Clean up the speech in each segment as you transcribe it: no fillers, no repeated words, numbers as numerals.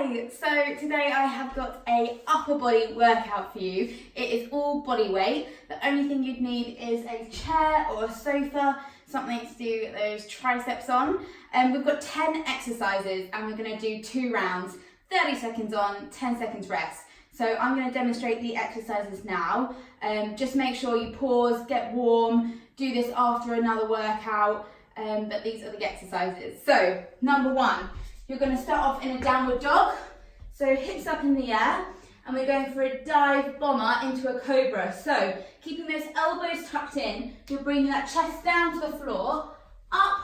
Hi, so today I have got a upper body workout for you. It is all body weight. The only thing you'd need is a chair or a sofa, something to do those triceps on. We've got 10 exercises and we're going to do 2 rounds, 30 seconds on, 10 seconds rest. So I'm going to demonstrate the exercises now. Just make sure you pause, get warm, do this after another workout, but these are the exercises. So number 1. You're going to start off in a downward dog, so hips up in the air, and we're going for a dive bomber into a cobra. So keeping those elbows tucked in, you're bringing that chest down to the floor, up,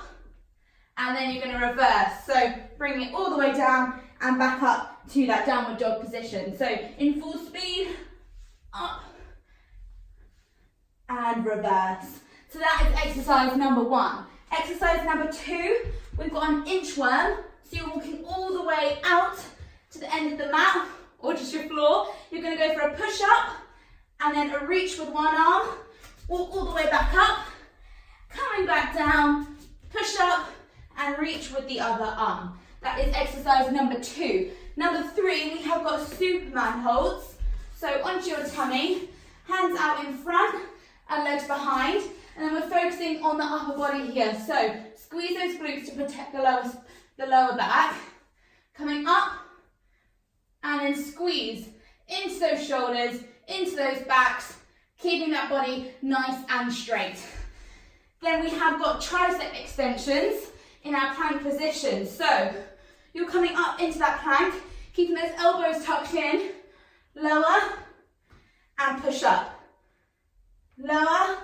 and then you're going to reverse. So bring it all the way down and back up to that downward dog position. So in full speed, up, and reverse. So that is exercise number 1. Exercise number 2, we've got an inchworm. So you're walking all the way out to the end of the mat or just your floor. You're going to go for a push up and then a reach with one arm, walk all the way back up, coming back down, push up and reach with the other arm. That is exercise number 2. Number 3, we have got Superman holds. So onto your tummy, hands out in front and legs behind. And then we're focusing on the upper body here. So squeeze those glutes to protect the lower back, coming up and then squeeze into those shoulders, into those backs, keeping that body nice and straight. Then we have got tricep extensions in our plank position. So you're coming up into that plank, keeping those elbows tucked in, lower and push up, lower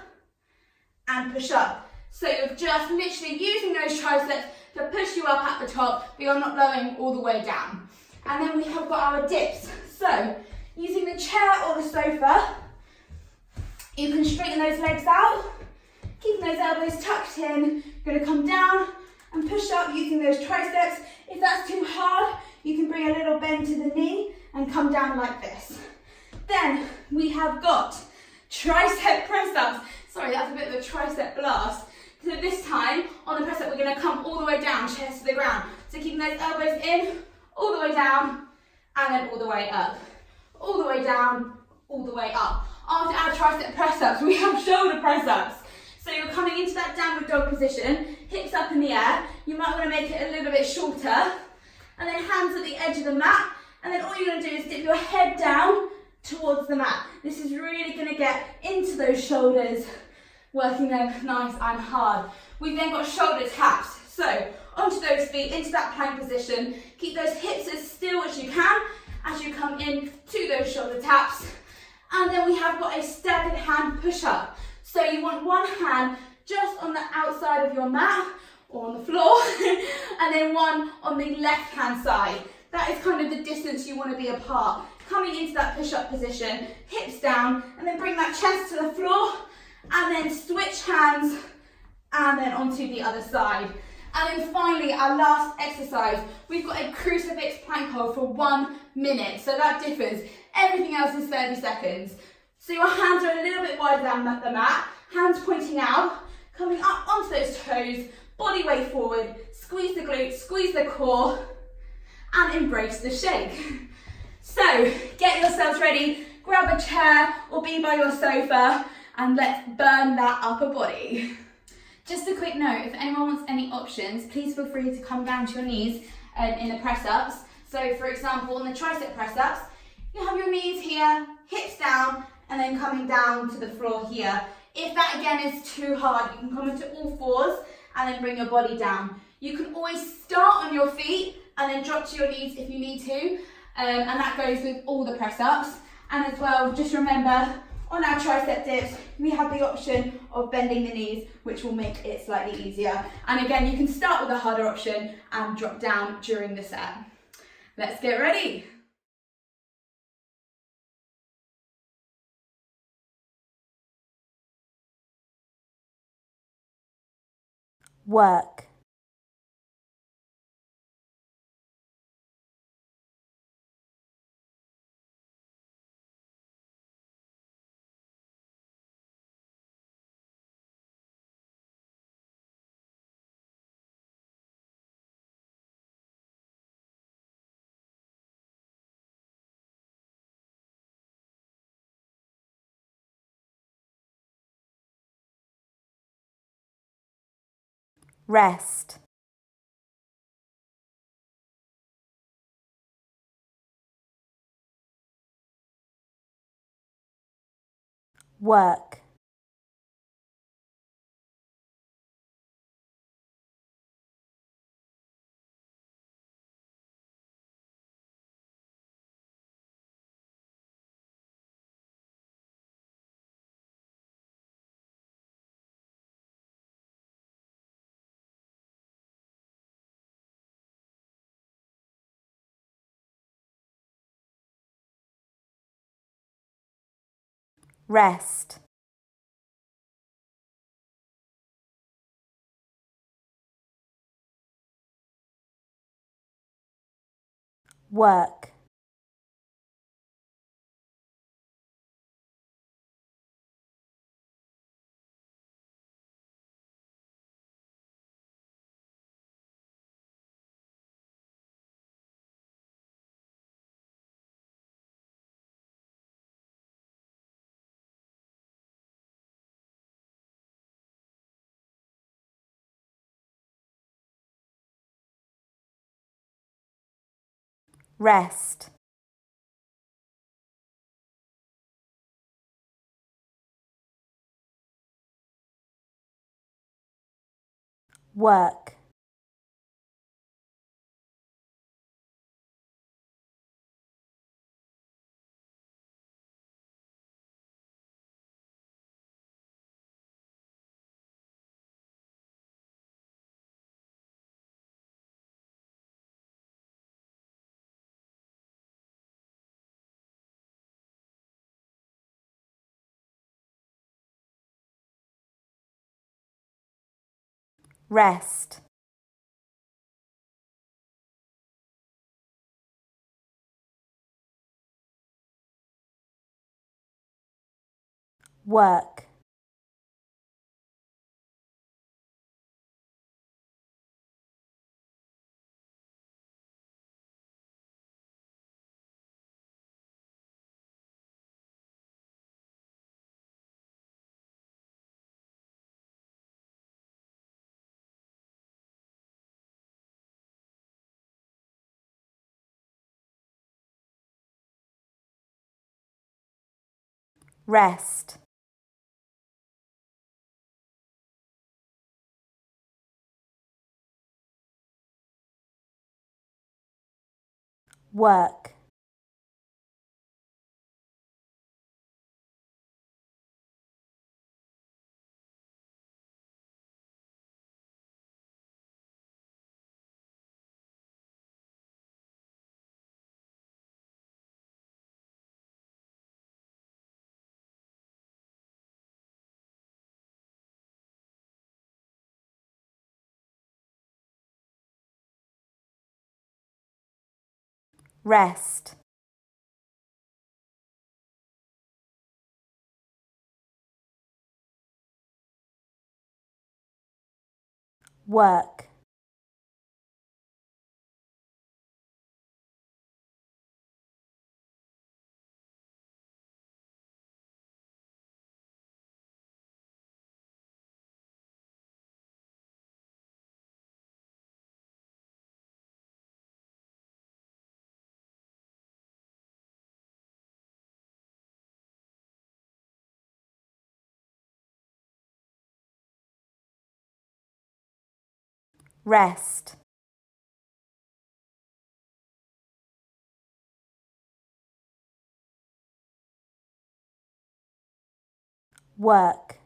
and push up. So you're just literally using those triceps to push you up at the top, but you're not lowering all the way down. And then we have got our dips. So using the chair or the sofa, you can straighten those legs out, keeping those elbows tucked in. You're going to come down and push up using those triceps. If that's too hard, you can bring a little bend to the knee and come down like this. Then we have got tricep press-ups. Sorry, that's a bit of a tricep blast. So this time, on the press up, we're going to come all the way down, chest to the ground. So keeping those elbows in, all the way down, and then all the way up. All the way down, all the way up. After our tricep press-ups, we have shoulder press-ups. So you're coming into that downward dog position, hips up in the air. You might want to make it a little bit shorter. And then hands at the edge of the mat. And then all you're going to do is dip your head down towards the mat. This is really going to get into those shoulders, working them nice and hard. We've then got shoulder taps. So onto those feet, into that plank position. Keep those hips as still as you can as you come in to those shoulder taps. And then we have got a staggered hand push up. So you want one hand just on the outside of your mat or on the floor, and then one on the left hand side. That is kind of the distance you want to be apart. Coming into that push up position, hips down, and then bring that chest to the floor. And then switch hands and then onto the other side. And then finally, our last exercise, we've got a crucifix plank hold for 1 minute. So that differs. Everything else is 30 seconds. So your hands are a little bit wider than the mat, hands pointing out, coming up onto those toes, body weight forward, squeeze the glutes, squeeze the core, and embrace the shake. So get yourselves ready, grab a chair or be by your sofa, and let's burn that upper body. Just a quick note, if anyone wants any options, please feel free to come down to your knees in the press-ups. So for example, on the tricep press-ups, you have your knees here, hips down, and then coming down to the floor here. If that again is too hard, you can come into all fours and then bring your body down. You can always start on your feet and then drop to your knees if you need to, and that goes with all the press-ups. And as well, just remember, on our tricep dips, we have the option of bending the knees, which will make it slightly easier. And again, you can start with a harder option and drop down during the set. Let's get ready. Work. rest, work, rest, work, rest, work, rest, work, rest, work, rest, work, rest, work,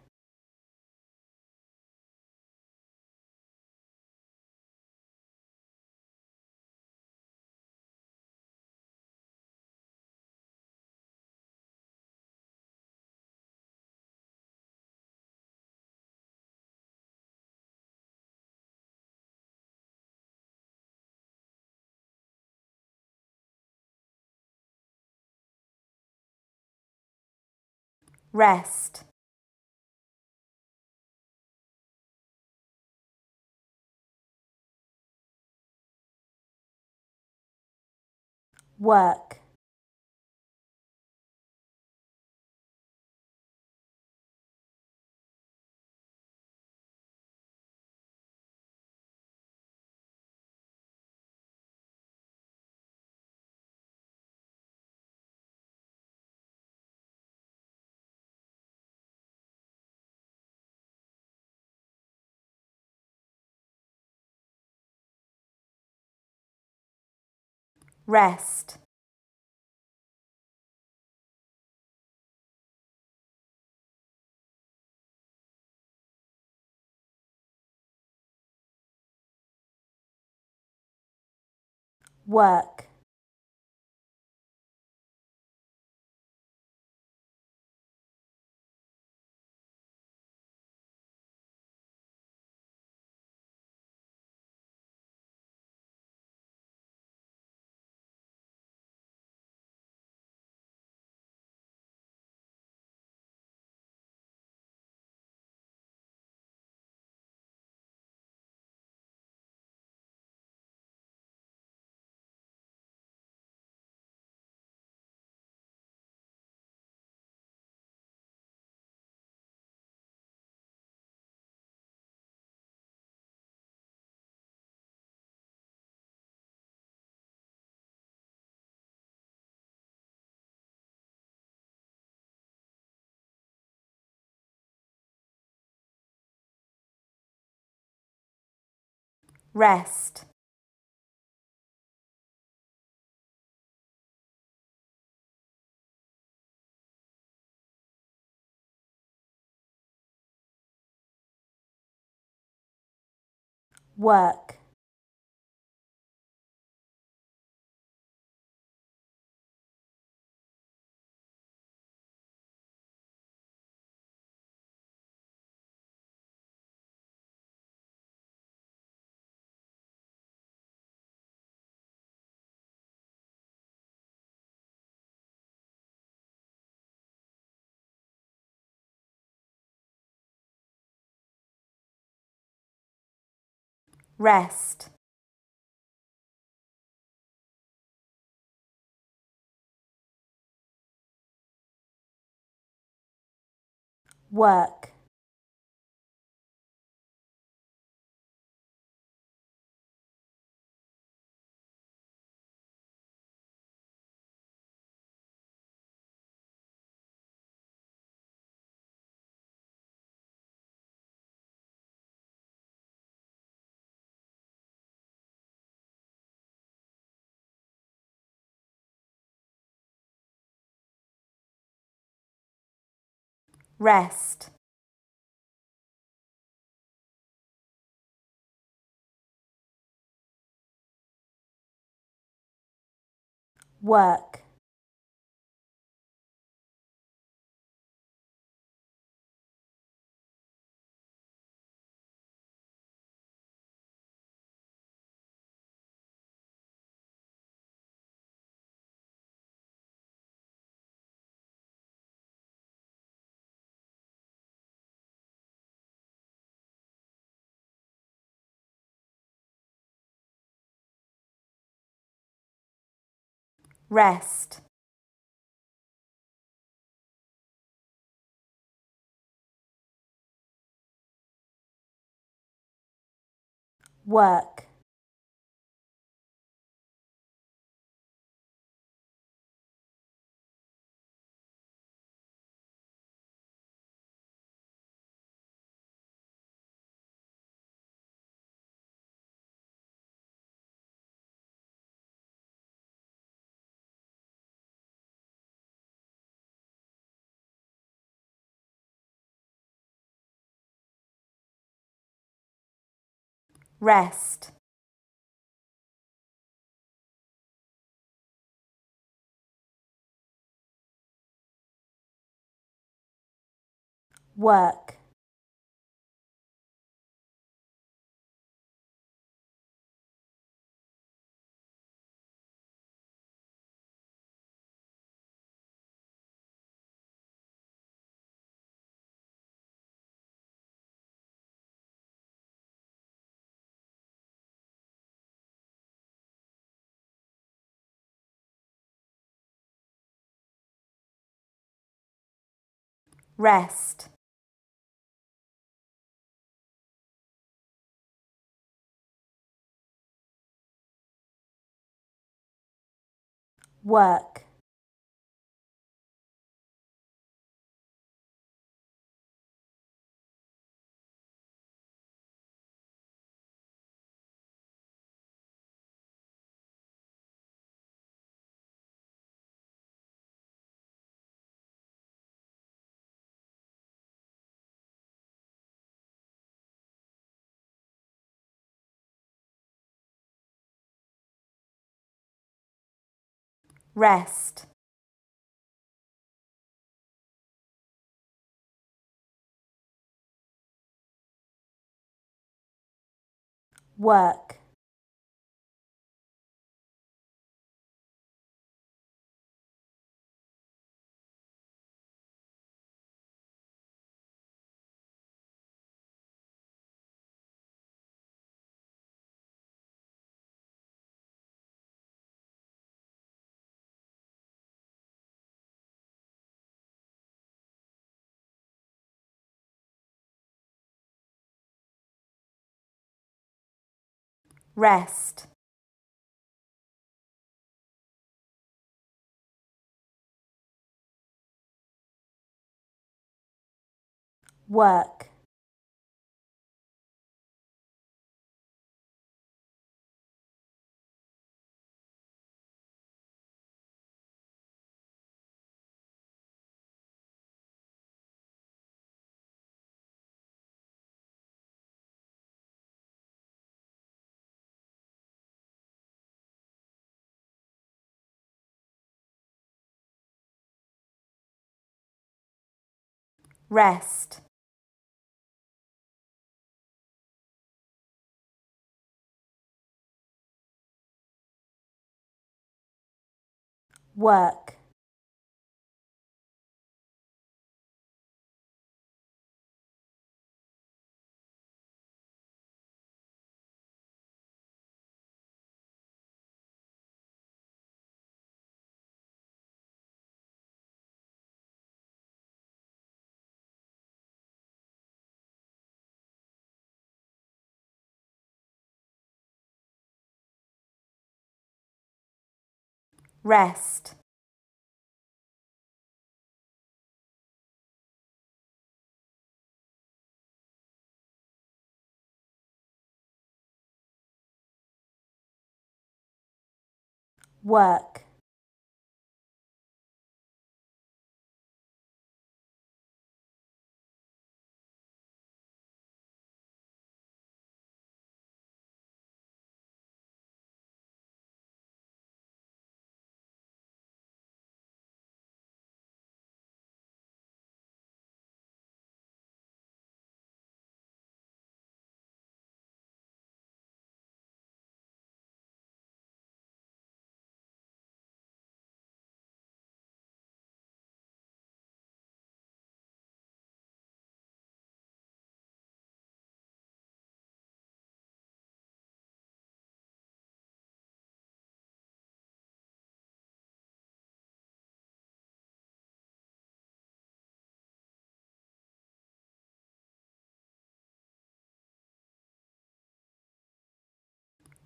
rest, work, rest, work, rest, work, rest, work, rest, work, rest, work, rest, work, rest, work, rest, work, rest, work, rest, work, rest, work,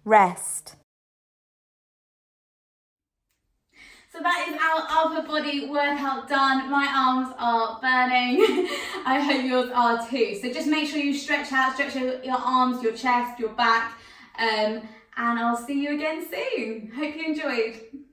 rest. So that is our upper body workout done. My arms are burning. I hope yours are too. So just make sure you stretch out, stretch your arms, your chest, your back, and I'll see you again soon. Hope you enjoyed.